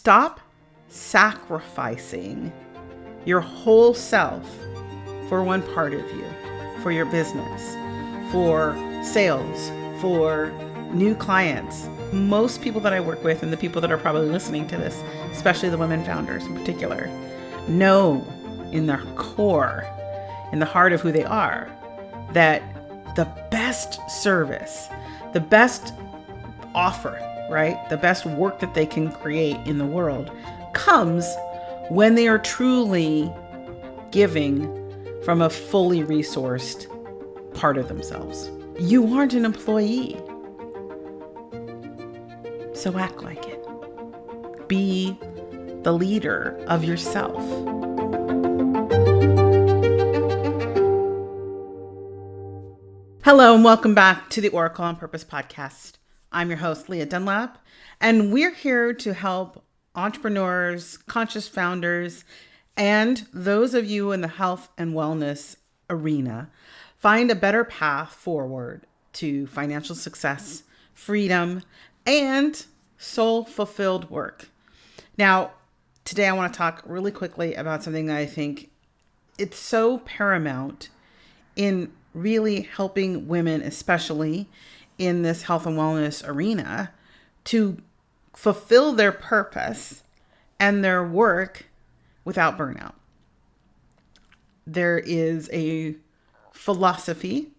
stop sacrificing your whole self for one part of you, for your business, for sales, for new clients. Most people that I work with, and the people that are probably listening to this, especially the women founders in particular, know in their core, in the heart of who they are, that the best service, the best offer, right? The best work that they can create in the world comes when they are truly giving from a fully resourced part of themselves. You aren't an employee, so act like it. Be the leader of yourself. Hello and welcome back to the Oracle on Purpose podcast. I'm your host, Leah Dunlap, and we're here to help entrepreneurs, conscious founders, and those of you in the health and wellness arena find a better path forward to financial success, freedom, and soul-fulfilled work. Now, today I want to talk really quickly about something that I think it's so paramount in really helping women, especially in this health and wellness arena, to fulfill their purpose and their work without burnout. There is a philosophy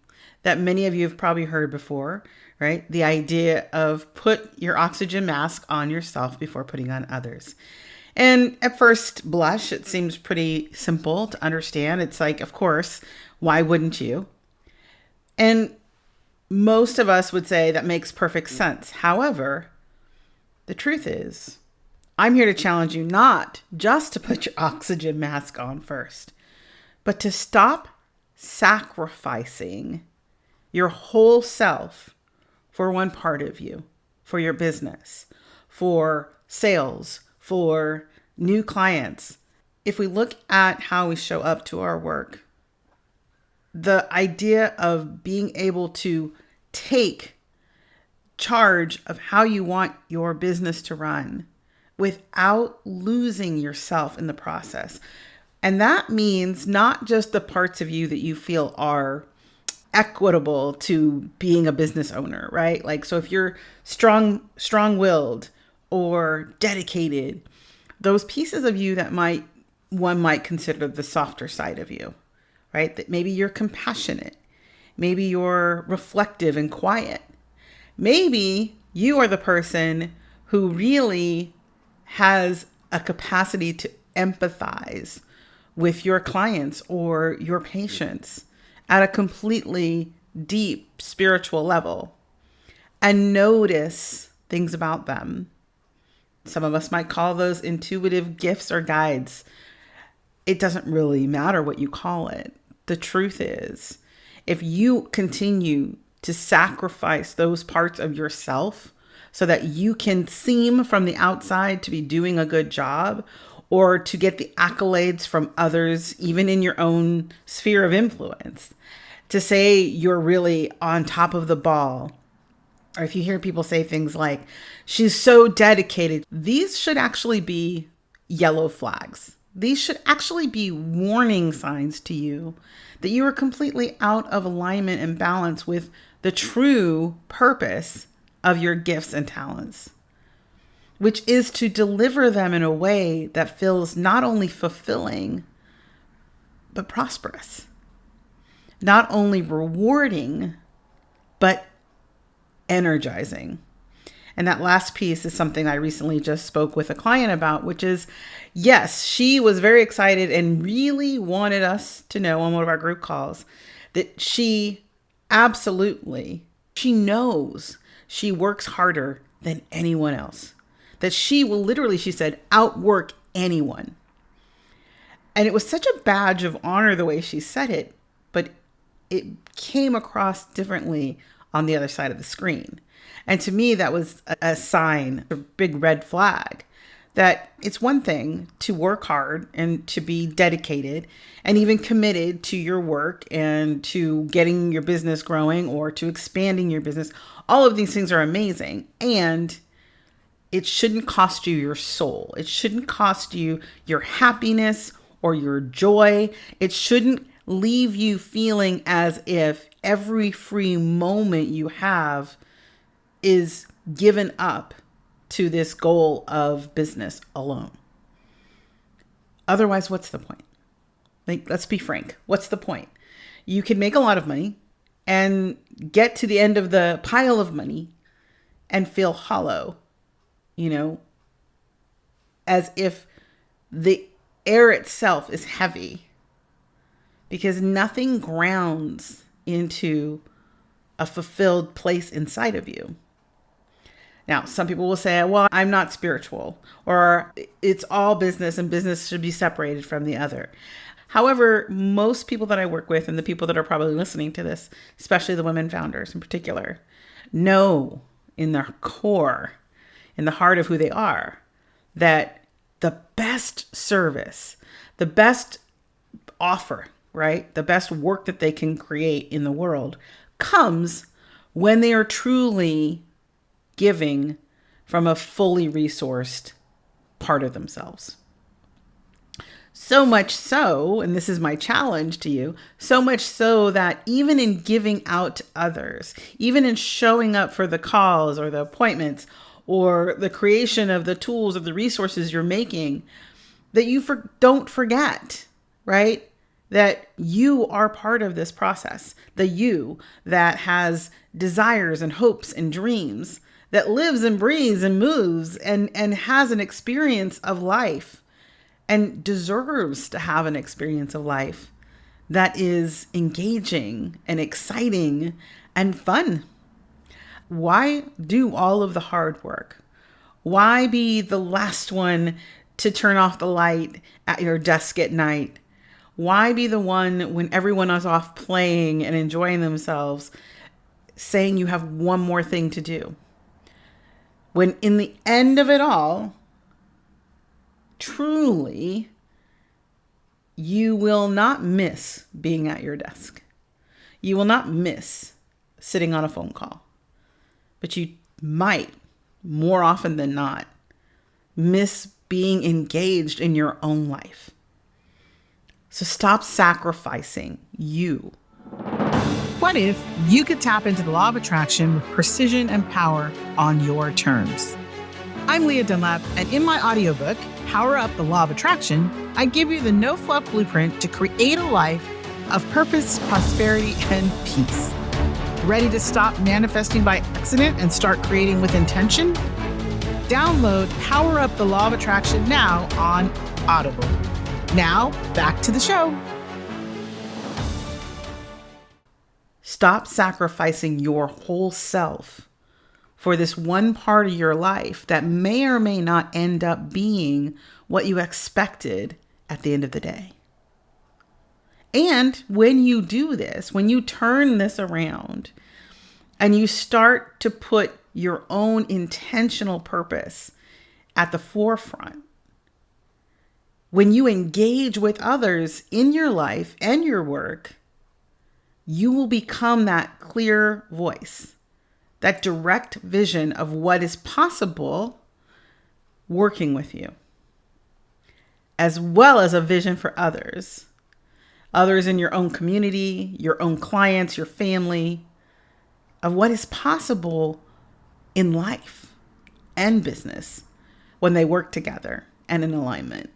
that many of you have probably heard before, right? The idea of put your oxygen mask on yourself before putting on others. And at first blush, it seems pretty simple to understand. It's like, of course, why wouldn't you? And most of us would say that makes perfect sense. However, the truth is, I'm here to challenge you not just to put your oxygen mask on first, but to stop sacrificing your whole self for one part of you, for your business, for sales, for new clients. If we look at how we show up to our work, the idea of being able to take charge of how you want your business to run without losing yourself in the process. And that means not just the parts of you that you feel are equitable to being a business owner, right? Like, so if you're strong-willed or dedicated, those pieces of you that one might consider the softer side of you, right? That maybe you're compassionate, maybe you're reflective and quiet. Maybe you are the person who really has a capacity to empathize with your clients or your patients at a completely deep spiritual level and notice things about them. Some of us might call those intuitive gifts or guides. It doesn't really matter what you call it. The truth is, if you continue to sacrifice those parts of yourself so that you can seem from the outside to be doing a good job or to get the accolades from others, even in your own sphere of influence, to say you're really on top of the ball. Or if you hear people say things like, she's so dedicated, these should actually be yellow flags. These should actually be warning signs to you that you are completely out of alignment and balance with the true purpose of your gifts and talents, which is to deliver them in a way that feels not only fulfilling, but prosperous. Not only rewarding, but energizing. And that last piece is something I recently just spoke with a client about, which is, yes, she was very excited and really wanted us to know on one of our group calls that she knows she works harder than anyone else. That she will literally, she said, outwork anyone. And it was such a badge of honor the way she said it, but it came across differently on the other side of the screen. And to me, that was a sign, a big red flag, that it's one thing to work hard and to be dedicated and even committed to your work and to getting your business growing or to expanding your business. All of these things are amazing. And it shouldn't cost you your soul. It shouldn't cost you your happiness or your joy. It shouldn't leave you feeling as if every free moment you have is given up to this goal of business alone. Otherwise, what's the point? Like, let's be frank. What's the point? You can make a lot of money and get to the end of the pile of money and feel hollow, as if the air itself is heavy, because nothing grounds into a fulfilled place inside of you. Now, some people will say, well, I'm not spiritual, or it's all business and business should be separated from the other. However, most people that I work with and the people that are probably listening to this, especially the women founders in particular, know in their core, in the heart of who they are, that the best service, the best offer, right? The best work that they can create in the world comes when they are truly giving from a fully resourced part of themselves. So much so, and this is my challenge to you, so much so that even in giving out to others, even in showing up for the calls or the appointments or the creation of the tools or the resources you're making, that you don't forget, right? That you are part of this process. The you that has desires and hopes and dreams, that lives and breathes and moves and has an experience of life and deserves to have an experience of life that is engaging and exciting and fun. Why do all of the hard work? Why be the last one to turn off the light at your desk at night? Why be the one when everyone is off playing and enjoying themselves saying you have one more thing to do? When in the end of it all, truly, you will not miss being at your desk. You will not miss sitting on a phone call. But you might, more often than not, miss being engaged in your own life. So stop sacrificing you. What if you could tap into the law of attraction with precision and power on your terms? I'm Leah Dunlap, and in my audiobook, Power Up the Law of Attraction, I give you the no-fluff blueprint to create a life of purpose, prosperity, and peace. Ready to stop manifesting by accident and start creating with intention? Download Power Up the Law of Attraction now on Audible. Now, back to the show. Stop sacrificing your whole self for this one part of your life that may or may not end up being what you expected at the end of the day. And when you do this, when you turn this around and you start to put your own intentional purpose at the forefront, when you engage with others in your life and your work, you will become that clear voice, that direct vision of what is possible working with you, as well as a vision for others in your own community, your own clients, your family, of what is possible in life and business when they work together and in alignment.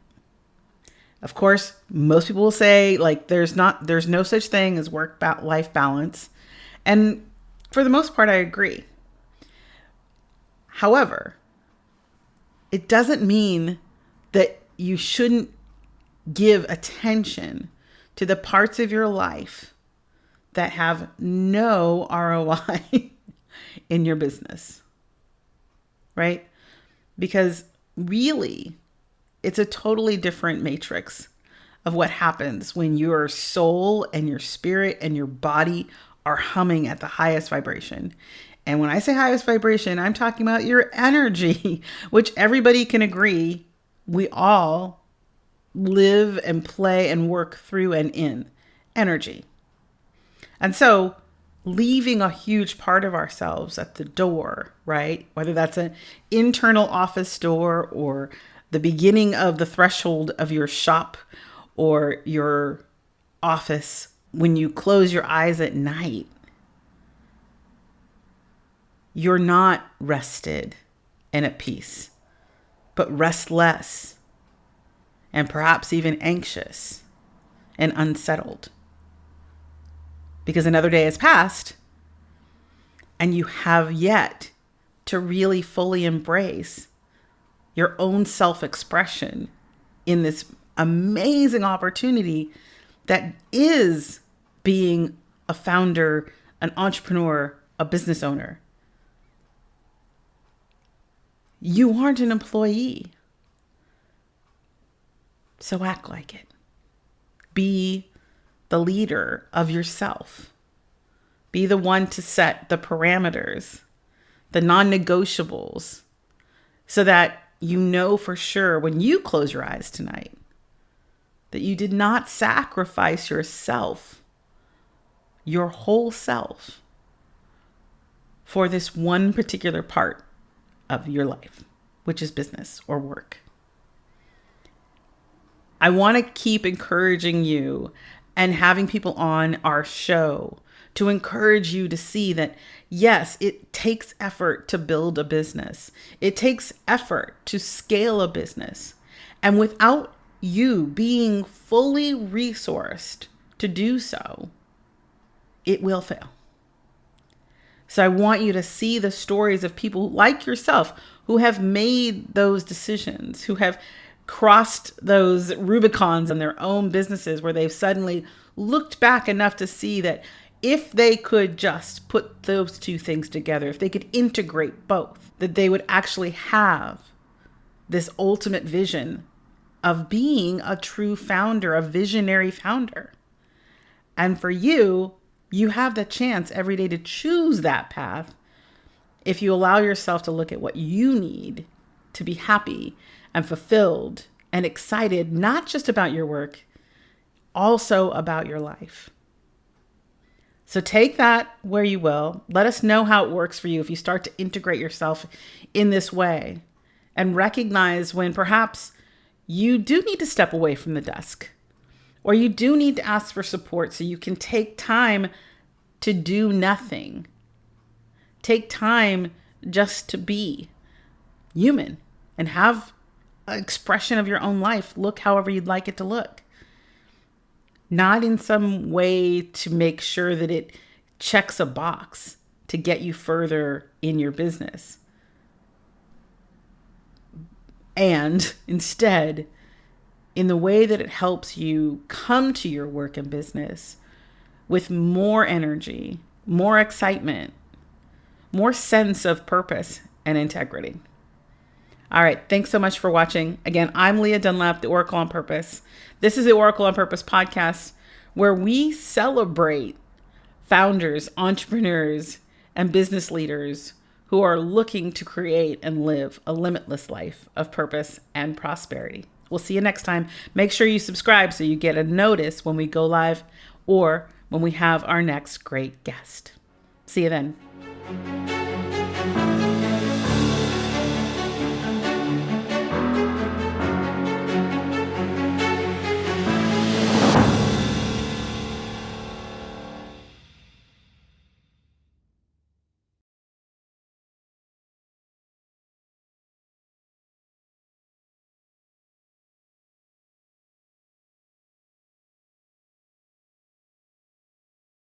Of course, most people will say, like, there's no such thing as work-life balance. And for the most part, I agree. However, it doesn't mean that you shouldn't give attention to the parts of your life that have no ROI in your business, right? Because really, it's a totally different matrix of what happens when your soul and your spirit and your body are humming at the highest vibration. And when I say highest vibration, I'm talking about your energy, which everybody can agree we all live and play and work through and in energy. And so leaving a huge part of ourselves at the door, right? Whether that's an internal office door or the beginning of the threshold of your shop or your office when you close your eyes at night. You're not rested and at peace, but restless and perhaps even anxious and unsettled. Because another day has passed and you have yet to really fully embrace your own self-expression in this amazing opportunity that is being a founder, an entrepreneur, a business owner. You aren't an employee. So act like it. Be the leader of yourself. Be the one to set the parameters, the non-negotiables, so that you know for sure when you close your eyes tonight that you did not sacrifice yourself, your whole self, for this one particular part of your life, which is business or work. I want to keep encouraging you and having people on our show to encourage you to see that, yes, it takes effort to build a business. It takes effort to scale a business. And without you being fully resourced to do so, it will fail. So I want you to see the stories of people like yourself who have made those decisions, who have crossed those Rubicons in their own businesses where they've suddenly looked back enough to see that if they could just put those two things together, if they could integrate both, that they would actually have this ultimate vision of being a true founder, a visionary founder. And for you, you have the chance every day to choose that path if you allow yourself to look at what you need to be happy and fulfilled and excited, not just about your work, also about your life. So take that where you will. Let us know how it works for you if you start to integrate yourself in this way and recognize when perhaps you do need to step away from the desk or you do need to ask for support so you can take time to do nothing. Take time just to be human and have an expression of your own life look however you'd like it to look. Not in some way to make sure that it checks a box to get you further in your business. And instead, in the way that it helps you come to your work and business with more energy, more excitement, more sense of purpose and integrity. All right. Thanks so much for watching. Again, I'm Leah Dunlap, the Oracle on Purpose. This is the Oracle on Purpose podcast, where we celebrate founders, entrepreneurs, and business leaders who are looking to create and live a limitless life of purpose and prosperity. We'll see you next time. Make sure you subscribe so you get a notice when we go live or when we have our next great guest. See you then.